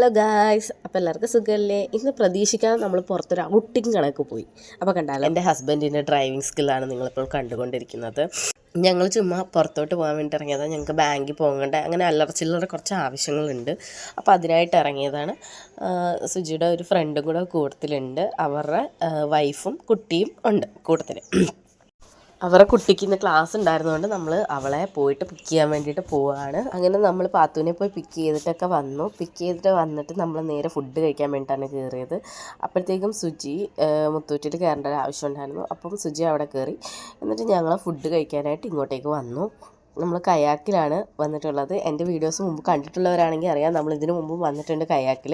Hello guys, അപ്പോൾ എല്ലാവർക്കും സുഖമല്ലേ? ഇന്ന് പ്രതീക്ഷിക്കാതെ നമ്മൾ പുറത്തൊരു ഔട്ടിങ് കണക്ക് പോയി. അപ്പോൾ കണ്ടാലോ, എൻ്റെ ഹസ്ബൻഡിൻ്റെ ഡ്രൈവിംഗ് സ്കില്ലാണ് നിങ്ങളിപ്പോൾ കണ്ടുകൊണ്ടിരിക്കുന്നത്. ഞങ്ങൾ ചുമ്മാ പുറത്തോട്ട് പോകാൻ വേണ്ടി ഇറങ്ങിയതാണ്. ഞങ്ങൾക്ക് ബാങ്കിൽ പോകേണ്ട അങ്ങനെ അല്ലറ ചില്ലറ കുറച്ച് ആവശ്യങ്ങളുണ്ട്. അപ്പോൾ അതിനായിട്ട് ഇറങ്ങിയതാണ്. സുജിയുടെ ഒരു ഫ്രണ്ടും കൂടെ കൂട്ടത്തിലുണ്ട്. അവരുടെ വൈഫും കുട്ടിയും ഉണ്ട് കൂട്ടത്തിൽ. അവരുടെ കുട്ടിക്ക് ഇന്ന് ക്ലാസ് ഉണ്ടായിരുന്നതുകൊണ്ട് നമ്മൾ അവളെ പോയിട്ട് പിക്ക് ചെയ്യാൻ വേണ്ടിയിട്ട് പോവുകയാണ്. അങ്ങനെ നമ്മൾ പാത്തുവിനെ പോയി പിക്ക് ചെയ്തിട്ടൊക്കെ വന്നു. പിക്ക് ചെയ്തിട്ട് വന്നിട്ട് നമ്മൾ നേരെ ഫുഡ് കഴിക്കാൻ വേണ്ടിയിട്ടാണ് കയറിയത്. അപ്പോഴത്തേക്കും സുജി മുത്തൂറ്റിൽ കയറേണ്ട ഒരു ആവശ്യം ഉണ്ടായിരുന്നു. അപ്പം സുജി അവിടെ കയറി. എന്നിട്ട് ഞങ്ങൾ ഫുഡ് കഴിക്കാനായിട്ട് ഇങ്ങോട്ടേക്ക് വന്നു. നമ്മൾ കയാക്കിലാണ് വന്നിട്ടുള്ളത്. എൻ്റെ വീഡിയോസ് മുമ്പ് കണ്ടിട്ടുള്ളവരാണെങ്കിൽ അറിയാം, നമ്മൾ ഇതിനു മുമ്പ് വന്നിട്ടുണ്ട് കയാക്കിൽ.